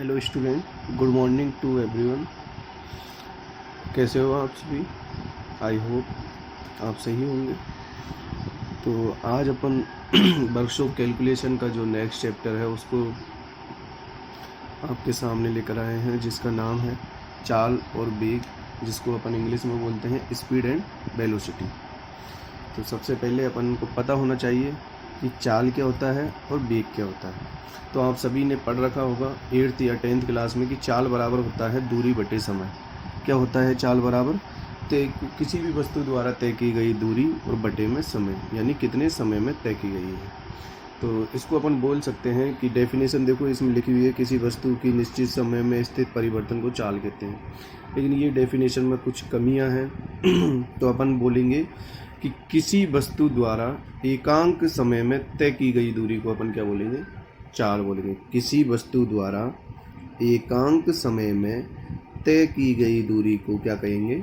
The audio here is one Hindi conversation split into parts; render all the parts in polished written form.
Hello student, good morning to everyone. कैसे हो आप सभी? आई होप आप सही होंगे। तो आज अपन वर्कशॉप कैलकुलेशन का जो नेक्स्ट चैप्टर है उसको आपके सामने लेकर आए हैं, जिसका नाम है चाल और वेग, जिसको अपन इंग्लिश में बोलते हैं स्पीड एंड वेलोसिटी। तो सबसे पहले अपन को पता होना चाहिए कि चाल क्या होता है और वेग क्या होता है। तो आप सभी ने पढ़ रखा होगा 8th या 10th क्लास में कि चाल बराबर होता है दूरी बटे समय। क्या होता है चाल बराबर? तय किसी भी वस्तु द्वारा तय की गई दूरी और बटे में समय, यानी कितने समय में तय की गई है। तो इसको अपन बोल सकते हैं कि डेफिनेशन देखो इसमें लिखी हुई है, किसी वस्तु की निश्चित समय में स्थित परिवर्तन को चाल कहते हैं। लेकिन ये डेफिनेशन में कुछ कमियां हैं। तो अपन बोलेंगे कि किसी वस्तु द्वारा एकांक समय में तय की गई दूरी को अपन क्या बोलेंगे? चाल बोलेंगे। किसी वस्तु द्वारा एकांक समय में तय की गई दूरी को क्या कहेंगे?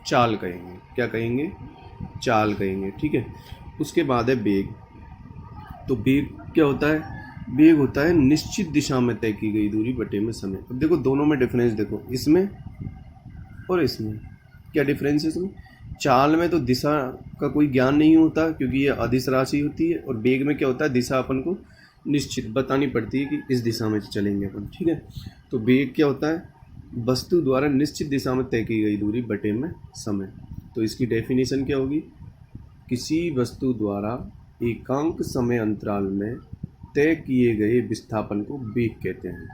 चाल कहेंगे। क्या कहेंगे? चाल कहेंगे। ठीक है। उसके बाद है वेग। तो वेग क्या होता है? वेग होता है निश्चित दिशा में तय की गई दूरी बटे में समय। अब देखो दोनों में डिफरेंस देखो, इसमें और इसमें क्या डिफरेंस है इसमें? चाल में तो दिशा का कोई ज्ञान नहीं होता क्योंकि ये अदिश राशि होती है, और वेग में क्या होता है? दिशा अपन को निश्चित बतानी पड़ती है कि इस दिशा में चलेंगे अपन। ठीक है। तो वेग क्या होता है? वस्तु द्वारा निश्चित दिशा में तय की गई दूरी बटे में समय। तो इसकी डेफिनेशन क्या होगी? किसी वस्तु द्वारा एकांक समय अंतराल में तय किए गए विस्थापन को वेग कहते हैं।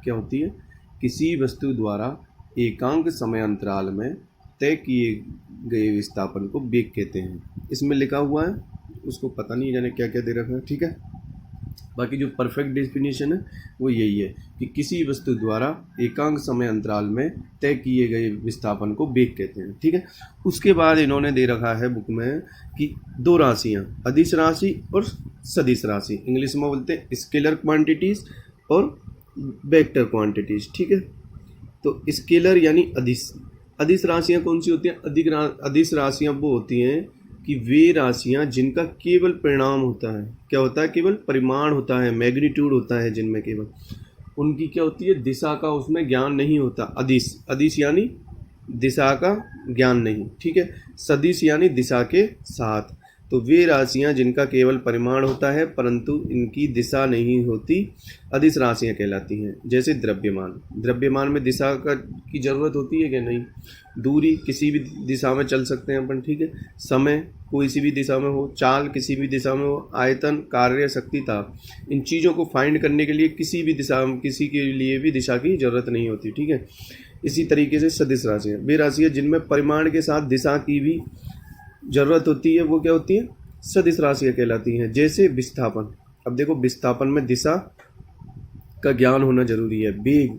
क्या होती है? किसी वस्तु द्वारा एकांक समय अंतराल में तय किए गए विस्थापन को वेग कहते हैं। इसमें लिखा हुआ है, उसको पता नहीं जाने क्या क्या दे रखा है। ठीक है। बाकी जो परफेक्ट डेफिनेशन है वो यही है कि किसी वस्तु द्वारा एकांक समय अंतराल में तय किए गए विस्थापन को वेग कहते हैं। ठीक है। उसके बाद इन्होंने दे रखा है बुक में कि दो राशियां, अदिश राशि और सदिश राशि। इंग्लिश में बोलते हैं स्केलर क्वांटिटीज और वेक्टर क्वांटिटीज। ठीक है। तो स्केलर यानी अदिश। अदिश राशियां कौन सी होती हैं? अदिश राशियां वो होती हैं कि वे राशियां जिनका केवल परिणाम होता है। क्या होता है? केवल परिमाण होता है, मैग्नीट्यूड होता है जिनमें केवल, उनकी क्या होती है? दिशा का उसमें ज्ञान नहीं होता। अदिश, अदिश यानी दिशा का ज्ञान नहीं। ठीक है। सदिश यानी दिशा के साथ। तो वे राशियां जिनका केवल परिमाण होता है परंतु इनकी दिशा नहीं होती, अदिश राशियां कहलाती हैं। जैसे द्रव्यमान। द्रव्यमान में दिशा की जरूरत होती है कि नहीं? दूरी किसी भी दिशा में चल सकते हैं अपन। ठीक है। समय कोई सी भी दिशा में हो, चाल किसी भी दिशा में हो, आयतन, कार्य, शक्ति, ताप, इन चीज़ों को फाइंड करने के लिए किसी भी दिशा में किसी के लिए भी दिशा की जरूरत नहीं होती। ठीक है। इसी तरीके से सदिश राशियाँ, वे राशियाँ जिनमें परिमाण के साथ दिशा की भी जरूरत होती है, वो क्या होती है? सदिश राशियाँ कहलाती हैं। जैसे विस्थापन। अब देखो विस्थापन में दिशा का ज्ञान होना जरूरी है, वेग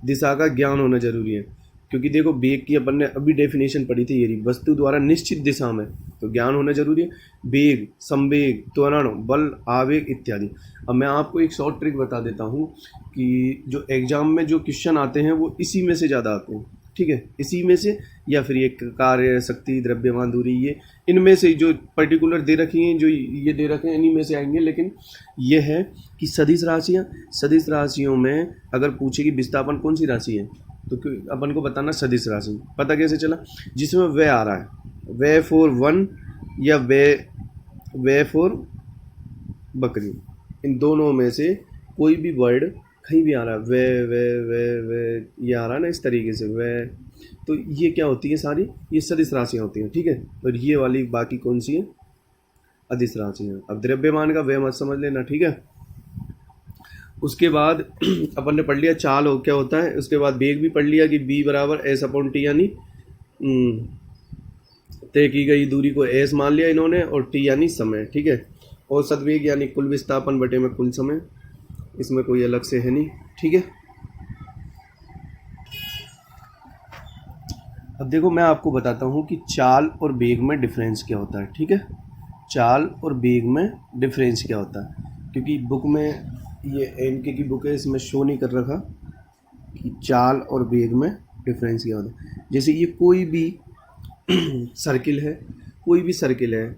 दिशा का ज्ञान होना जरूरी है। क्योंकि देखो वेग की अपन ने अभी डेफिनेशन पढ़ी थी, ये वस्तु द्वारा निश्चित दिशा में, तो ज्ञान होना जरूरी है। वेग, संवेग, त्वरण, बल, आवेग इत्यादि। अब मैं आपको एक शॉर्ट ट्रिक बता देता हूँ कि जो एग्जाम में जो क्वेश्चन आते हैं वो इसी में से ज़्यादा आते हैं। ठीक है। इसी में से, या फिर ये कार्य, शक्ति, द्रव्यमान, दूरी, ये इनमें से जो पर्टिकुलर दे रखी हैं, जो ये दे रखे हैं, इन्हीं में से आएंगे। लेकिन ये है कि सदिश राशियाँ, सदिश राशियों में अगर पूछे कि विस्थापन कौन सी राशि है तो अपन को बताना सदिश राशि। पता कैसे चला? जिसमें वे आ रहा है, वे फॉर वन या वे फॉर बकरी, इन दोनों में से कोई भी वर्ड कहीं भी आ रहा है, वे ये आ रहा है ना, इस तरीके से वे, तो ये क्या होती है? सारी ये सदिश राशियाँ होती हैं। ठीक है। और ये वाली बाकी कौन सी है? अदिश राशियाँ। अब द्रव्यमान का वे मत समझ लेना। ठीक है। उसके बाद अपन ने पढ़ लिया चाल हो क्या होता है। उसके बाद वेग भी पढ़ लिया कि बी बराबर एस अपॉन टी, यानी तय की गई दूरी को एस मान लिया इन्होंने, और टी यानी समय। ठीक है। और सदवेग यानी कुल विस्थापन बटे में कुल समय, इसमें कोई अलग से है नहीं। ठीक है। अब देखो मैं आपको बताता हूँ कि चाल और वेग में डिफरेंस क्या होता है। ठीक है। चाल और वेग में डिफरेंस क्या होता है, क्योंकि बुक में ये एनके की बुक है, इसमें शो नहीं कर रखा कि चाल और वेग में डिफरेंस क्या होता है। जैसे ये कोई भी सर्किल है, कोई भी सर्किल है।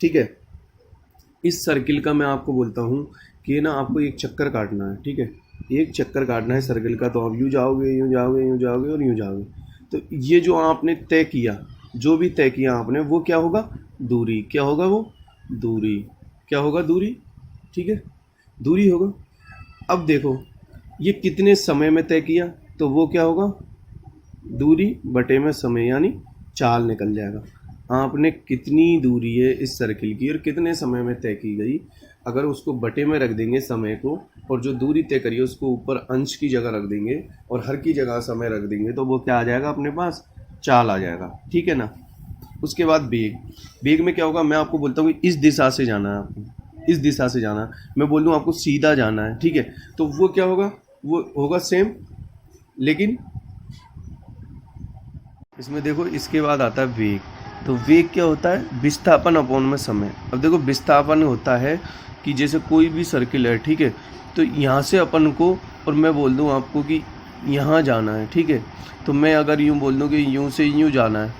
ठीक है। इस सर्किल का मैं आपको बोलता हूँ कि ना आपको एक चक्कर काटना है। ठीक है। एक चक्कर काटना है सर्कल का, तो आप यूँ जाओगे, यूँ जाओगे, यूँ जाओगे और यूँ जाओगे। तो ये जो आपने तय किया, जो भी तय किया आपने, वो क्या होगा? दूरी। क्या होगा वो? दूरी। क्या होगा? दूरी। ठीक है, दूरी होगा। अब देखो ये कितने समय में तय किया, तो वो क्या होगा? दूरी बटे में समय, यानी चाल निकल जाएगा। आपने कितनी दूरी है इस सर्किल की और कितने समय में तय की गई, अगर उसको बटे में रख देंगे समय को, और जो दूरी तय करिए उसको ऊपर अंश की जगह रख देंगे और हर की जगह समय रख देंगे, तो वो क्या आ जाएगा अपने पास? चाल आ जाएगा। ठीक है ना। उसके बाद बेग। बेग में क्या होगा? मैं आपको बोलता हूँ कि इस दिशा से जाना है आपको, इस दिशा से जाना है, मैं बोल दूँ आपको सीधा जाना है, ठीक है, तो वो क्या होगा? वो होगा सेम, लेकिन इसमें देखो इसके बाद आता है वेग। तो वेग क्या होता है? विस्थापन अपॉन में समय। अब देखो विस्थापन होता है कि जैसे कोई भी सर्किल है, ठीक है, तो यहाँ से अपन को, और मैं बोल दूँ आपको कि यहाँ जाना है, ठीक है, तो मैं अगर यूँ बोल दूँ कि यूँ से यूँ जाना है,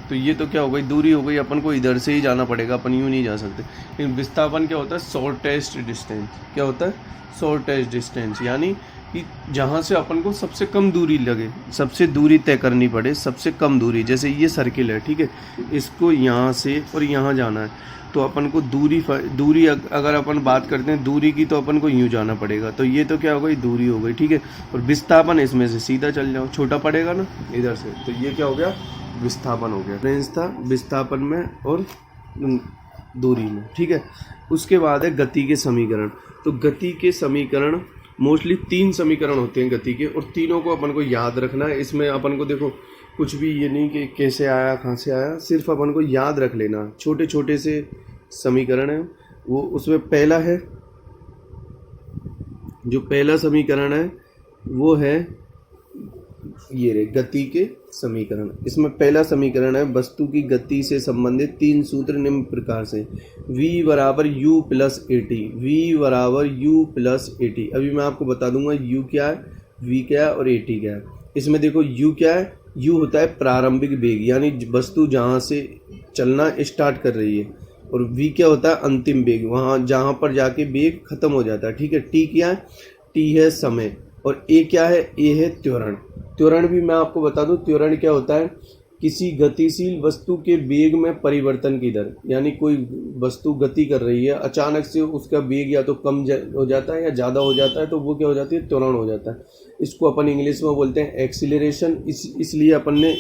तो ये तो क्या हो गई? दूरी हो गई, अपन को इधर से ही जाना पड़ेगा, अपन यूँ नहीं जा सकते। लेकिन विस्थापन क्या होता है? Shortest distance. क्या होता है? शॉर्टेस्ट डिस्टेंस, यानी कि जहाँ से अपन को सबसे कम दूरी लगे, सबसे दूरी तय करनी पड़े, सबसे कम दूरी। जैसे ये सर्किल है, ठीक है, इसको यहाँ से और यहाँ जाना है, तो अपन को दूरी अगर अपन बात करते हैं दूरी की, तो अपन को यूँ जाना पड़ेगा, तो ये तो क्या हो गई? दूरी हो गई, ठीक है। और विस्थापन इसमें से सीधा चल जाओ, छोटा पड़ेगा ना इधर से, तो ये क्या हो गया? विस्थापन हो गया। डिफरेंस था विस्थापन में और दूरी में, ठीक है। उसके बाद है गति के समीकरण। तो गति के समीकरण मोस्टली 3 समीकरण होते हैं गति के, और तीनों को अपन को याद रखना है। इसमें अपन को देखो कुछ भी ये नहीं कि कैसे आया, कहाँ से आया, सिर्फ अपन को याद रख लेना। छोटे छोटे से समीकरण है वो। उसमें पहला है, जो पहला समीकरण है वो है ये रे गति के समीकरण। इसमें पहला समीकरण है वस्तु की गति से संबंधित 3 सूत्र निम्न प्रकार से। v बराबर u plus a t, v बराबर u प्लस ए टी। अभी मैं आपको बता दूंगा u क्या है, v क्या है और ए टी क्या है। इसमें देखो u क्या है? u होता है प्रारंभिक वेग, यानी वस्तु जहाँ से चलना स्टार्ट कर रही है, और v क्या होता है? अंतिम वेग, वहाँ जहाँ पर जाके वेग खत्म हो जाता है, ठीक है। t क्या है? t है समय, और a क्या है? a है त्वरण। त्वरण भी मैं आपको बता दूं, त्वरण क्या होता है? किसी गतिशील वस्तु के वेग में परिवर्तन की दर, यानी कोई वस्तु गति कर रही है, अचानक से उसका वेग या तो कम हो जाता है या ज़्यादा हो जाता है, तो वो क्या हो जाती है? त्वरण हो जाता है। इसको अपन इंग्लिश में बोलते हैं एक्सीलरेशन, इसलिए अपन ने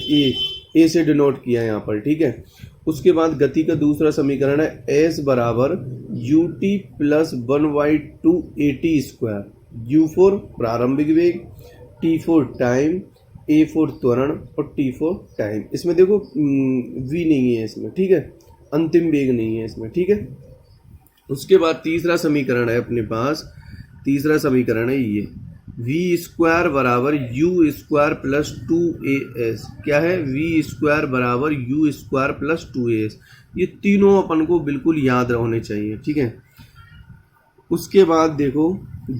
ए से डिनोट किया है यहाँ पर, ठीक है। उसके बाद गति का दूसरा समीकरण है एस बराबर U T plus 1/2 A T square. You four प्रारंभिक वेग, टी फोर टाइम, ए फोर त्वरण और टी फोर टाइम। इसमें देखो वी नहीं है इसमें, ठीक है, अंतिम वेग नहीं है इसमें, ठीक है। उसके बाद तीसरा समीकरण है अपने पास, तीसरा समीकरण है ये वी स्क्वायर बराबर यू स्क्वायर प्लस 2as। क्या है? वी स्क्वायर बराबर यू स्क्वायर प्लस 2as। ये तीनों अपन को बिल्कुल याद होने चाहिए, ठीक है। उसके बाद देखो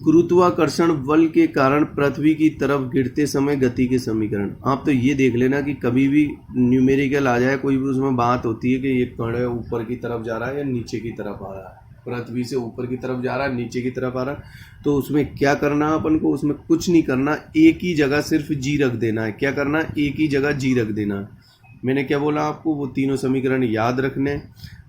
गुरुत्वाकर्षण बल के कारण पृथ्वी की तरफ गिरते समय गति के समीकरण। आप तो ये देख लेना कि कभी भी न्यूमेरिकल आ जाए, कोई भी उसमें बात होती है कि ये कण ऊपर की तरफ जा रहा है या नीचे की तरफ आ रहा है, पृथ्वी से ऊपर की तरफ जा रहा है, नीचे की तरफ आ रहा है, तो उसमें क्या करना है अपन को? उसमें कुछ नहीं करना, एक ही जगह सिर्फ जी रख देना है। क्या करना है? एक ही जगह जी रख देना है। मैंने क्या बोला आपको? वो तीनों समीकरण याद रखने।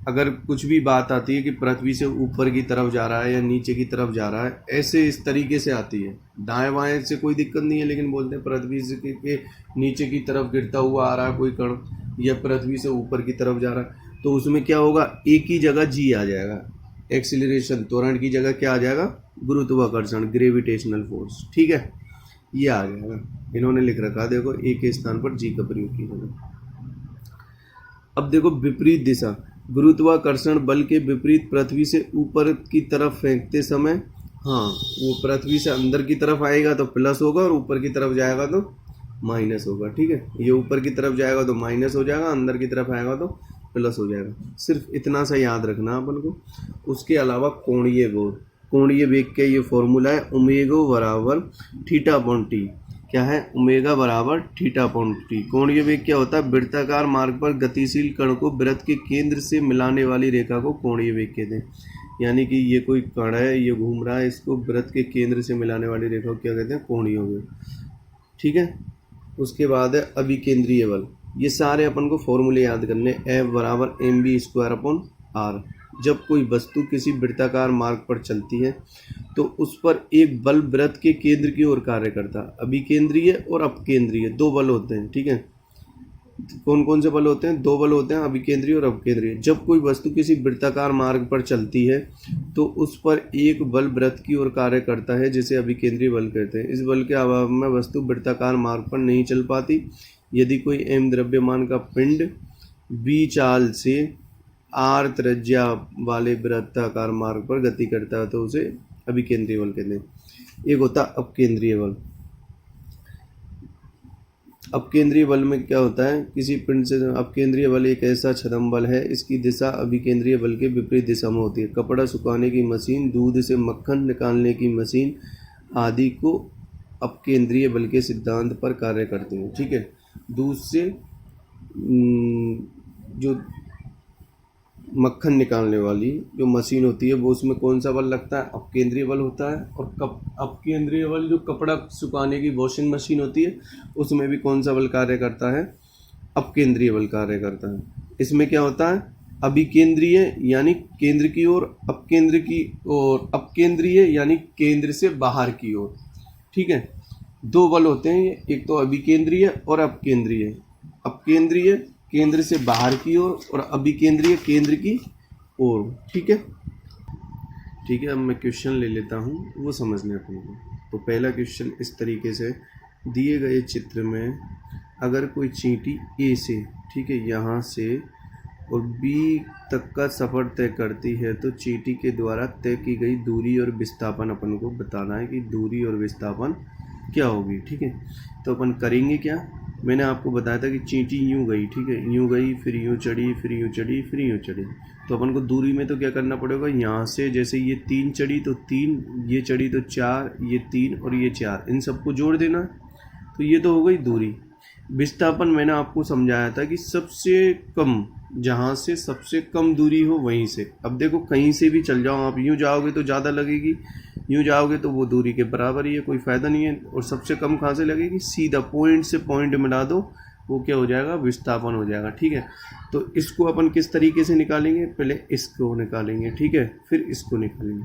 अगर कुछ भी बात आती है कि पृथ्वी से ऊपर की तरफ जा रहा है या नीचे की तरफ जा रहा है, ऐसे इस तरीके से आती है, दाएं बाएं से कोई दिक्कत नहीं है, लेकिन बोलते हैं पृथ्वी से के नीचे की तरफ गिरता हुआ आ रहा है कोई कण, या पृथ्वी से ऊपर की तरफ जा रहा है, तो उसमें क्या होगा? एक ही जगह जी आ जाएगा। एक्सीलरेशन त्वरण की जगह क्या आ जाएगा? गुरुत्वाकर्षण, ग्रेविटेशनल फोर्स, ठीक है, ये आ जाएगा। इन्होंने लिख रखा, देखो ए के स्थान पर जी का प्रयोग किया। अब देखो विपरीत दिशा, गुरुत्वाकर्षण बल के विपरीत पृथ्वी से ऊपर की तरफ फेंकते समय, हाँ, वो पृथ्वी से अंदर की तरफ आएगा तो प्लस होगा, और ऊपर की तरफ जाएगा तो माइनस होगा, ठीक है। ये ऊपर की तरफ जाएगा तो माइनस हो जाएगा, अंदर की तरफ आएगा तो प्लस हो जाएगा। सिर्फ इतना सा याद रखना अपन को। उसके अलावा कोणीय वेग, कोणीय वेग के ये फॉर्मूला है ओमेगा बराबर थीटा अपॉन टी। क्या है? ओमेगा बराबर थीटा अपॉन टी। कोणीय वेग क्या होता है? वृत्ताकार मार्ग पर गतिशील कण को वृत्त के केंद्र से मिलाने वाली रेखा को कोणीय वेग कहते हैं। यानी कि ये कोई कण है, ये घूम रहा है, इसको वृत्त के केंद्र से मिलाने वाली रेखा को क्या कहते हैं? कोणीय बल। ठीक है। उसके बाद है अभिकेंद्रीय बल। ये सारे अपन को फॉर्मूले याद करने। F बराबर mv²/r। जब कोई वस्तु किसी वृत्ताकार मार्ग पर चलती है तो उस पर एक बल वृत्त के केंद्र की ओर कार्य करता है। अभिकेंद्रीय और अपकेंद्रीय दो बल होते हैं। ठीक है। कौन कौन से बल होते हैं? दो बल होते हैं, अभिकेंद्रीय और अपकेंद्रीय। जब कोई वस्तु किसी वृत्ताकार मार्ग पर चलती है तो उस पर एक बल वृत्त की ओर कार्य करता है जिसे अभिकेंद्रीय बल कहते हैं। इस बल के अभाव में वस्तु वृत्ताकार मार्ग पर नहीं चल पाती। यदि कोई m द्रव्यमान का पिंड v चाल से r त्रिज्या वाले वृत्ताकार मार्ग पर गति करता है तो उसे अभिकेंद्रीय बल कहते हैं। एक होता है अपकेंद्रीय बल। अपकेंद्रीय बल में क्या होता है? किसी पिंड से अपकेंद्रीय बल एक ऐसा छद्म बल है, इसकी दिशा अभिकेंद्रीय बल के विपरीत दिशा में होती है। कपड़ा सुखाने की मशीन, दूध से मक्खन निकालने की मशीन आदि को अपकेंद्रीय बल के सिद्धांत पर कार्य करते हैं। ठीक है। दूध से जो मक्खन निकालने वाली जो मशीन होती है वो उसमें कौन सा बल लगता है? अपकेंद्रीय बल होता है। और अपकेंद्रीय बल जो कपड़ा सुखाने की वॉशिंग मशीन होती है उसमें भी कौन सा बल कार्य करता है? अपकेंद्रीय बल कार्य करता है। इसमें क्या होता है? अभिकेंद्रीय यानी केंद्र की ओर, अपकेंद्र की ओर, अपकेंद्रीय यानी केंद्र से बाहर की ओर। ठीक है। दो बल होते हैं ये, एक तो अभिकेंद्रीय और अपकेंद्रीय। अपकेंद्रीय केंद्र से बाहर की ओर और अभिकेंद्रीय केंद्र की ओर। ठीक है। ठीक है। अब मैं क्वेश्चन ले लेता हूँ, वो समझने अपन को। तो पहला क्वेश्चन इस तरीके से, दिए गए चित्र में अगर कोई चींटी ए से, ठीक है, यहाँ से और बी तक का सफ़र तय करती है तो चींटी के द्वारा तय की गई दूरी और विस्थापन अपन को बताना है कि दूरी और विस्थापन क्या होगी। ठीक है। तो अपन करेंगे क्या? मैंने आपको बताया था कि चींटी यूँ गई, ठीक है, यूँ गई, फिर यूँ चढ़ी, फिर यूँ चढ़ी, फिर यूँ चढ़ी। तो अपन को दूरी में तो क्या करना पड़ेगा? यहाँ से जैसे ये 3 चढ़ी तो 3, ये चढ़ी तो 4, ये 3 और ये 4, इन सबको जोड़ देना। तो ये तो हो गई दूरी। विस्थापन मैंने आपको समझाया था कि सबसे कम, जहाँ से सबसे कम दूरी हो वहीं से। अब देखो कहीं से भी चल जाओ, आप यूँ जाओगे तो ज़्यादा लगेगी, यूँ जाओगे तो वो दूरी के बराबर ही है, कोई फ़ायदा नहीं है। और सबसे कम कहाँ से लगेगी? सीधा पॉइंट से पॉइंट मिला दो, वो क्या हो जाएगा? विस्थापन हो जाएगा। ठीक है। तो इसको अपन किस तरीके से निकालेंगे? पहले इसको निकालेंगे, ठीक है, फिर इसको निकालेंगे।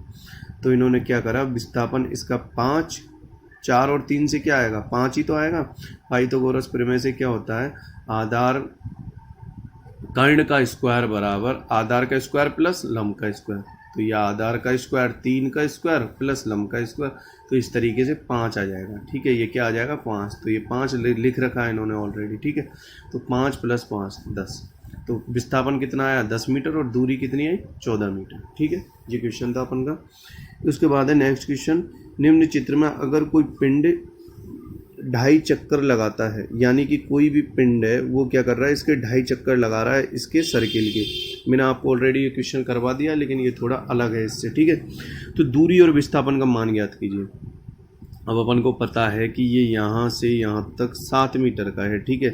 तो इन्होंने क्या करा? विस्थापन इसका 5, 4 और 3 से क्या आएगा? 5 ही तो आएगा। पाइथागोरस प्रमेय से क्या होता है? आधार कर्ण का स्क्वायर बराबर आधार का स्क्वायर प्लस लंब का स्क्वायर। तो यह आधार का स्क्वायर 3 का स्क्वायर प्लस लंब का स्क्वायर, तो इस तरीके से 5 आ जाएगा। ठीक है। ये क्या आ जाएगा? 5। तो ये 5 लिख रखा है इन्होंने ऑलरेडी। ठीक है। तो 5 + 5 10। तो विस्थापन कितना आया? 10 मीटर और दूरी कितनी आई? 14 मीटर। ठीक है। ये क्वेश्चन था अपन का। उसके बाद है नेक्स्ट क्वेश्चन, निम्न चित्र में अगर कोई पिंड 2.5 चक्कर लगाता है, यानी कि कोई भी पिंड है वो क्या कर रहा है? इसके 2.5 चक्कर लगा रहा है इसके सर्किल के। मैंने आपको ऑलरेडी ये क्वेश्चन करवा दिया, लेकिन ये थोड़ा अलग है इससे। ठीक है। तो दूरी और विस्थापन का मान ज्ञात कीजिए। अब अपन को पता है कि ये यहाँ से यहाँ तक 7 मीटर का है। ठीक है।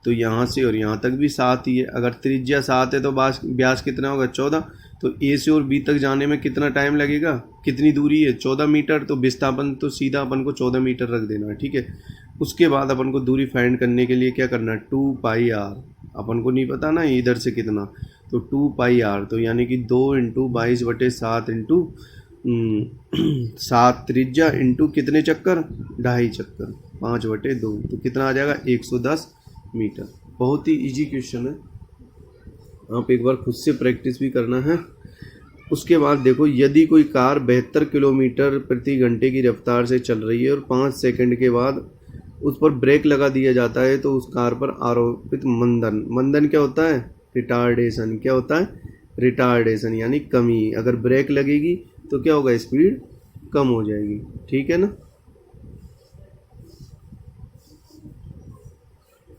तो यहाँ से और यहाँ तक भी 7 ही है। अगर त्रिज्या 7 है तो व्यास कितना होगा? 14। तो ए से और बी तक जाने में कितना टाइम लगेगा? कितनी दूरी है? 14 मीटर। तो विस्थापन तो सीधा अपन को 14 मीटर रख देना है। ठीक है। उसके बाद अपन को दूरी फाइंड करने के लिए क्या करना है? 2πr। अपन को नहीं पता ना इधर से कितना, तो 2πr। तो यानी कि 2 × 22/7 × 7 त्रिज्या इंटू कितने चक्कर? 2.5 चक्कर, 5/2। तो कितना आ जाएगा? 110 मीटर। बहुत ही इजी क्वेश्चन है, आप एक बार खुद से प्रैक्टिस भी करना है। उसके बाद देखो, यदि कोई कार 72 किलोमीटर प्रति घंटे की रफ्तार से चल रही है और 5 सेकंड के बाद उस पर ब्रेक लगा दिया जाता है तो उस कार पर आरोपित मंदन क्या होता है? रिटार्डेशन। क्या होता है? रिटार्डेशन यानी कमी। अगर ब्रेक लगेगी तो क्या होगा? स्पीड कम हो जाएगी। ठीक है ना।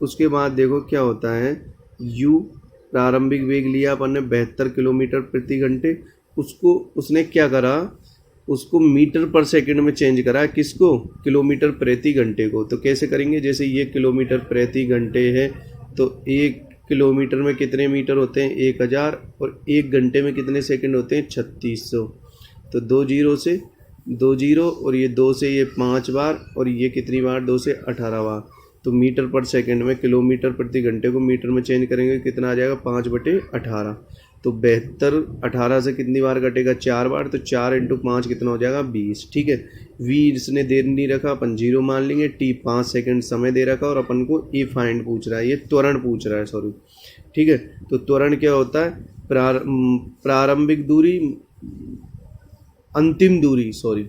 उसके बाद देखो क्या होता है, u प्रारंभिक वेग लिया अपन ने 72 किलोमीटर प्रति घंटे, उसको उसने क्या करा, उसको मीटर पर सेकंड में चेंज करा। किसको? किलोमीटर प्रति घंटे को। तो कैसे करेंगे? जैसे ये किलोमीटर प्रति घंटे है तो 1 किलोमीटर में कितने मीटर होते हैं 1000, और 1 घंटे में कितने सेकंड होते हैं 3600। तो 2 जीरो से 2 जीरो, और ये 2 से ये 5 बार, और ये कितनी बार 2 से 18 बार। तो मीटर पर सेकंड में किलोमीटर प्रति घंटे को मीटर में चेंज करेंगे, कितना आ जाएगा 5/18। तो 72 18 से कितनी बार कटेगा 4 बार, तो 4 × 5 कितना हो जाएगा 20। ठीक है, वी इसने देर नहीं रखा, अपन 0 मान लेंगे। टी 5 सेकंड समय दे रखा, और अपन को ए फाइंड पूछ रहा है, ये त्वरण पूछ रहा है, सॉरी। ठीक है, तो त्वरण क्या होता है, प्रारंभिक दूरी, अंतिम दूरी, सॉरी,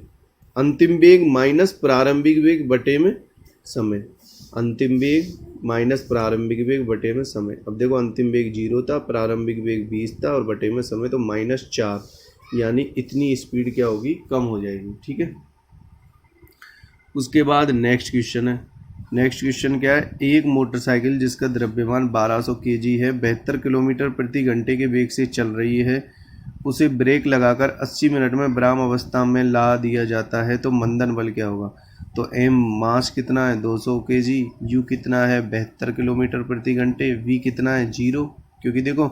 अंतिम वेग माइनस प्रारंभिक वेग बटे में समय, अंतिम वेग माइनस प्रारंभिक वेग बटे में समय। अब देखो अंतिम वेग 0 था, प्रारंभिक वेग 20 था, और बटे में समय तो -4, यानी इतनी स्पीड क्या होगी, कम हो जाएगी। ठीक है, उसके बाद नेक्स्ट क्वेश्चन है। नेक्स्ट क्वेश्चन क्या है, एक मोटरसाइकिल जिसका द्रव्यमान 1200 kg है, 72 किलोमीटर प्रति घंटे के वेग से चल रही है, उसे ब्रेक लगाकर 80 मिनट में विराम अवस्था में ला दिया जाता है, तो मंदन बल क्या होगा। तो एम मास कितना है 200 kg, यू कितना है 72 किलोमीटर प्रति घंटे, वी कितना है 0, क्योंकि देखो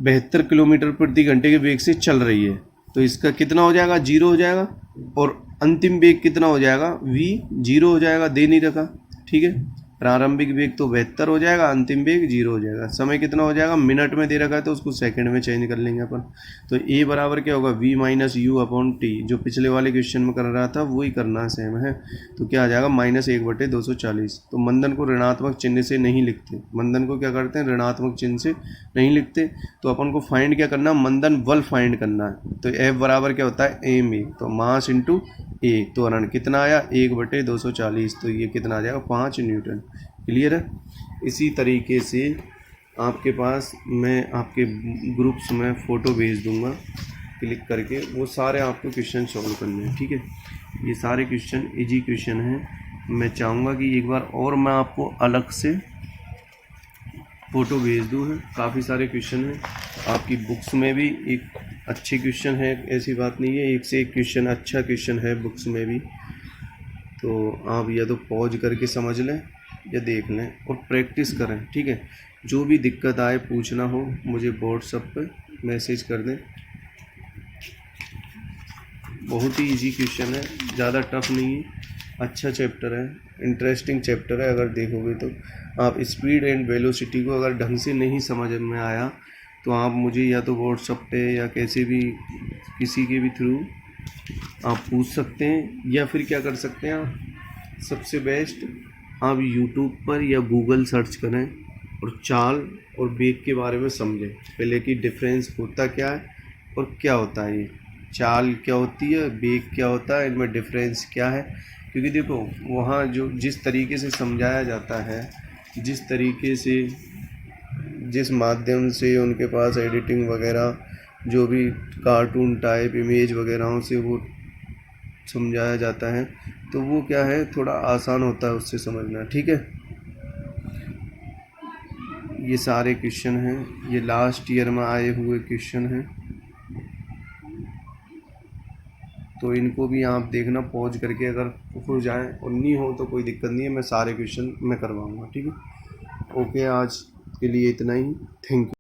72 किलोमीटर प्रति घंटे के वेग से चल रही है, तो इसका कितना हो जाएगा 0 हो जाएगा, और अंतिम वेग कितना हो जाएगा वी 0 हो जाएगा, दे नहीं रखा। ठीक है, प्रारंभिक वेग तो 72 हो जाएगा, अंतिम वेग 0 हो जाएगा। समय कितना हो जाएगा, मिनट में दे रखा है तो उसको सेकंड में चेंज कर लेंगे अपन। तो ए बराबर क्या होगा v - u/t, जो पिछले वाले क्वेश्चन में कर रहा था वही करना है, सेम है। तो क्या आ जाएगा -1/240। तो मंदन को ऋणात्मक चिन्ह से नहीं लिखते, मंदन को क्या करते हैं ऋणात्मक चिन्ह से नहीं लिखते। तो अपन को फाइंड क्या करना है, मंदन बल फाइंड करना है। तो एफ बराबर क्या होता है m, तो मास इंटू ए, त्वरण कितना आया 1/240, तो ये कितना आ जाएगा 5 न्यूटन। क्लियर है। इसी तरीके से आपके पास मैं आपके ग्रुप्स में फ़ोटो भेज दूंगा, क्लिक करके वो सारे आपको क्वेश्चन सॉल्व करने हैं। ठीक है, ये सारे क्वेश्चन इजी क्वेश्चन हैं। मैं चाहूँगा कि एक बार और मैं आपको अलग से फ़ोटो भेज दूँ, है काफ़ी सारे क्वेश्चन हैं आपकी बुक्स में भी। एक अच्छे क्वेश्चन है, ऐसी बात नहीं है, एक से एक क्वेश्चन अच्छा क्वेश्चन है बुक्स में भी। तो आप या तो पॉज करके समझ लें या देख लें और प्रैक्टिस करें। ठीक है, जो भी दिक्कत आए पूछना हो मुझे व्हाट्सएप पे मैसेज कर दें। बहुत ही इजी क्वेश्चन है, ज़्यादा टफ नहीं है, अच्छा चैप्टर है, इंटरेस्टिंग चैप्टर है। अगर देखोगे तो आप स्पीड एंड वेलोसिटी को अगर ढंग से नहीं समझ में आया तो आप मुझे या तो व्हाट्सएप पे या कैसे भी किसी के भी थ्रू आप पूछ सकते हैं, या फिर क्या कर सकते हैं आप, सबसे बेस्ट आप यूट्यूब पर या गूगल सर्च करें और चाल और वेग के बारे में समझें पहले कि डिफरेंस होता क्या है और क्या होता है, ये चाल क्या होती है, वेग क्या होता है, इनमें डिफरेंस क्या है। क्योंकि देखो वहाँ जो जिस तरीके से समझाया जाता है, जिस तरीके से जिस माध्यम से उनके पास एडिटिंग वगैरह जो भी कार्टून टाइप इमेज वगैरह से वो समझाया जाता है, तो वो क्या है थोड़ा आसान होता है उससे समझना। ठीक है, ये सारे क्वेश्चन हैं, ये लास्ट ईयर में आए हुए क्वेश्चन हैं, तो इनको भी आप देखना पॉज करके, अगर हो जाए और नहीं हो तो कोई दिक्कत नहीं है, मैं सारे क्वेश्चन मैं करवाऊँगा। ठीक है, ओके, आज के लिए इतना ही, थैंक यू।